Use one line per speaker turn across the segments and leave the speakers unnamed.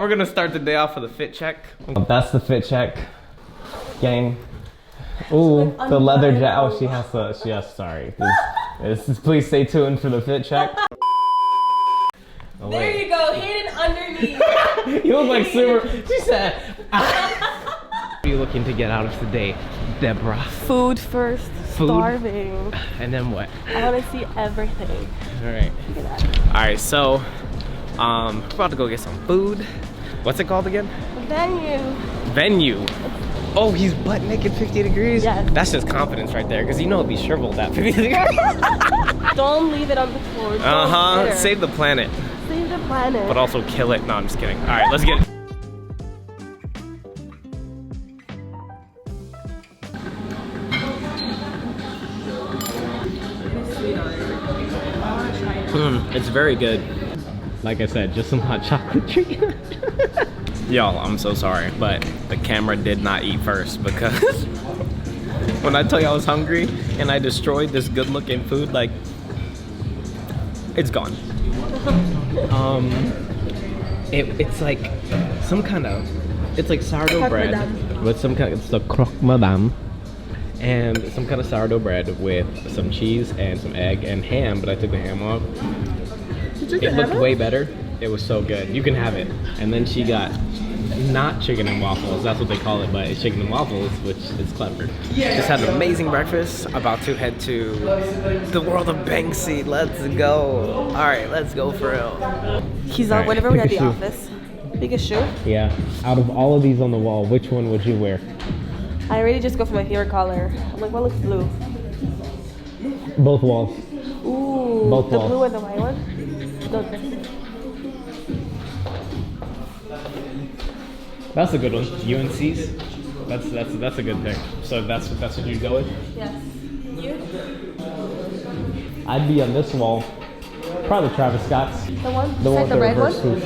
We're gonna start the day off with a fit check.
That's the fit check, gang. Ooh, the leather jacket. Oh, she has, sorry. Please stay tuned for the fit check. Oh,
there you go, hidden underneath.
You look like super. She said. What are you looking to get out of the day, Deborah?
Food first.
Food?
Starving.
And then what?
I want to see everything.
All right.
Look at that.
All right, so we're about to go get some food. What's it called again? Venue. Oh, he's butt naked 50 degrees?
Yes.
That's just confidence right there, because you know it'll be shriveled at 50 degrees.
Don't leave it on the floor.
Save the planet.
Save the planet.
But also kill it. No, I'm just kidding. All right, let's get it. It's very good.
Like I said, just some hot chocolate treat.
Y'all, I'm so sorry, but the camera did not eat first because when I tell you I was hungry and I destroyed this good looking food, like, it's gone. It's like some kind of, it's like sourdough bread with some kind of, it's the croque madame, and some kind of sourdough bread with some cheese and some egg and ham, but I took the ham off. It looked way better. It was so good. You can have it. And then she got not chicken and waffles. That's what they call it, but it's chicken and waffles, which is clever. Just had an amazing breakfast. About to head to the world of Banksy. Let's go. All right, let's go for real.
He's on whenever we're at the office. Biggest shoe?
Yeah. Out of all of these on the wall, which one would you wear?
I already just go for my favorite color. I'm like, what looks blue?
Both walls.
Ooh,
both
the
walls.
blue and the white one?
That's a good one. UNC's. That's a good pick. So that's what you'd go with?
Yes. You?
I'd be on this wall. Probably Travis Scott's.
The one?
The one with the
red one?
reverse swoosh.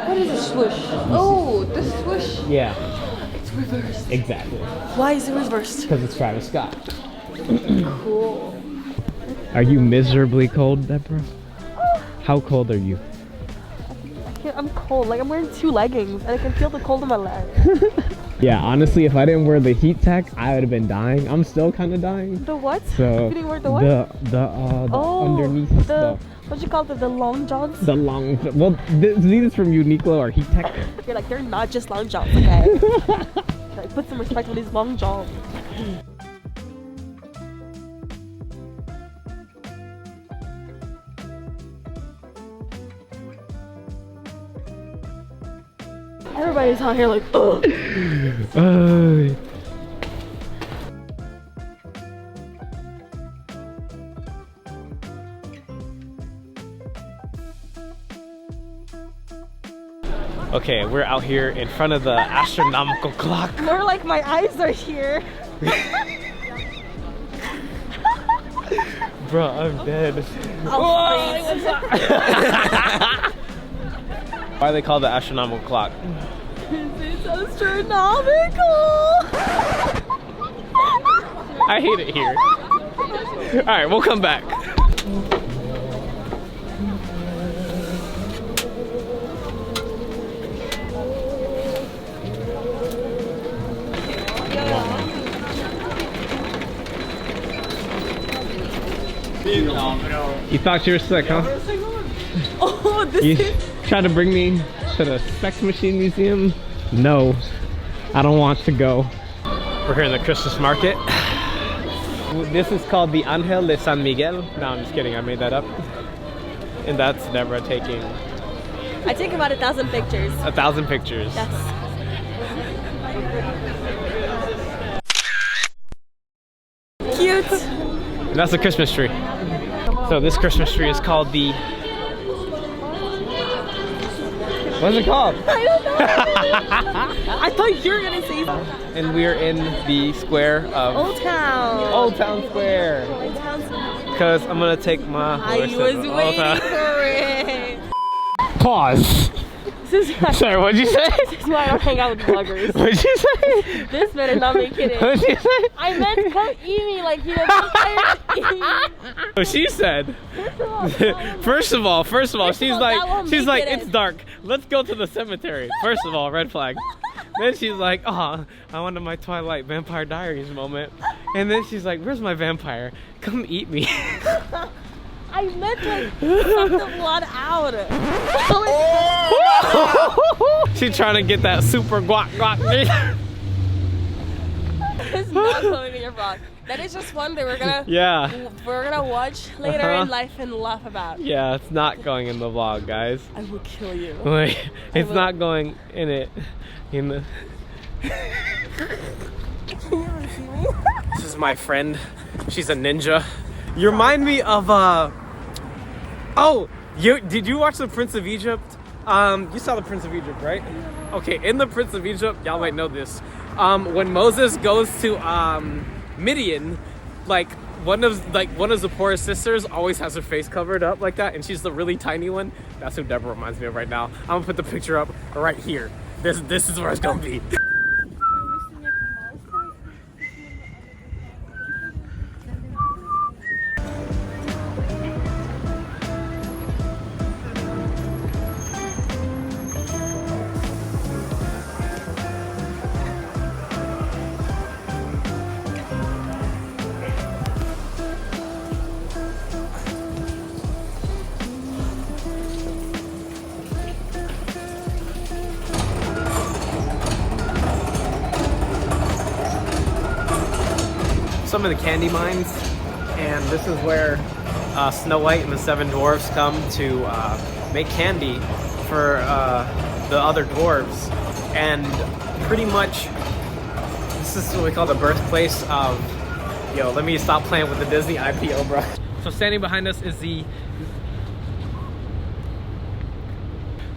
What is a swoosh? Oh, the swoosh.
Yeah.
It's reversed.
Exactly.
Why is it reversed?
Because it's Travis Scott.
Cool.
Are you miserably cold, Deborah? How cold are you?
I'm cold. Like, I'm wearing 2 leggings and I can feel the cold in my leg.
Yeah, honestly, if I didn't wear the heat tech, I would have been dying. I'm still kind of dying.
The what?
So
You didn't wear the what?
The underneath stuff.
What you call it? The long johns?
The long. Well, these from Uniqlo or heat tech.
You're like, they're not just long johns, okay? Like, put some respect on these long johns. Everybody's out here like, ugh.
Okay, we're out here in front of the astronomical clock.
More like my eyes are here.
Bro, I'm dead. Why do they call the astronomical clock?
It's astronomical.
I hate it here. All right, we'll come back. You thought you were sick, huh?
Oh, this
You
is...
tried to bring me to the Sex Machine Museum? No, I don't want to go.
We're here in the Christmas market. This is called the Ángel de San Miguel. No, I'm just kidding, I made that up. And that's Deborah taking...
I take about 1,000 pictures.
1,000 pictures.
Yes. Cute.
And that's the Christmas tree. So this Christmas tree is called the... What's it called?
I don't know. I thought you were gonna say something.
And we're in the square of...
Old Town.
Old Town Square.
Old Town Square.
Because I'm gonna take my...
I was waiting for it.
Pause.
is why,
Sorry, what'd you say?
this is why I don't hang out with vloggers.
What'd you say?
This better not be kidding.
What'd you say?
I meant come eat me like you know. Vampires eat me.
What she said. First of all, she's like, it's dark. Let's go to the cemetery. First of all, red flag. Then she's like, oh, I wanted my Twilight Vampire Diaries moment. And then she's like, where's my vampire? Come eat me.
I meant like suck the blood out.
She's trying to get that super guac.
It's not going in your vlog. That is just one that we're gonna watch later in life and laugh about.
Yeah, it's not going in the vlog, guys.
I will kill you.
Wait, it's not going in it. In the.
Can you really see me?
This is my friend. She's a ninja. You remind me of Oh, did you watch The Prince of Egypt? You saw The Prince of Egypt, right? Okay, in The Prince of Egypt, y'all might know this. When Moses goes to Midian, like one of Zipporah's sisters always has her face covered up like that, and she's the really tiny one. That's who Deborah reminds me of right now. I'm gonna put the picture up right here. This is where it's gonna be. Some of the candy mines, and this is where Snow White and the Seven Dwarfs come to make candy for the other dwarves. And pretty much this is what we call the birthplace of, yo, let me stop playing with the Disney IPO, bro. So standing behind us is the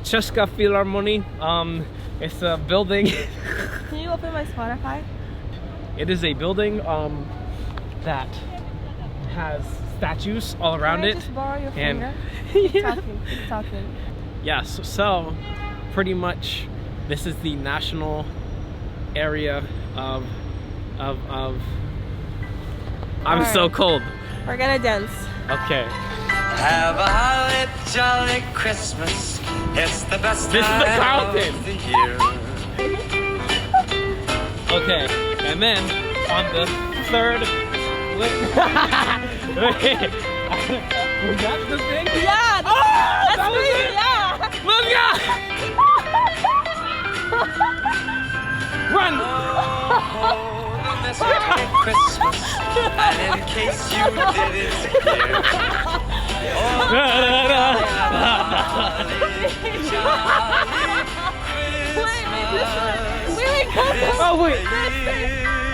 Czechia Philharmonie. It's a building.
Can you open my Spotify?
It is a building that has statues all around
Can I
it.
just borrow your
And
finger? Keep talking.
yes, so pretty much this is the national area of I'm
Alright.
so cold.
We're gonna dance.
Okay.
Have a holly jolly Christmas. It's the best
This is the
time
Carlton.
of the year.
Okay, and then on the third was that the thing?
Yeah!
Oh, that was it?
Yeah!
Let's go! Run!
Oh, this Merry Christmas. And in case you didn't hear,
Oh wait!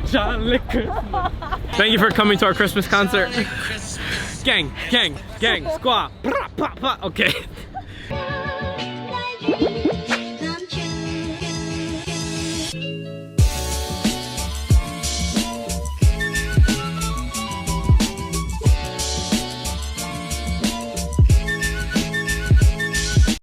Jolly Christmas. Thank you for coming to our Christmas concert. Gang, squad. Okay.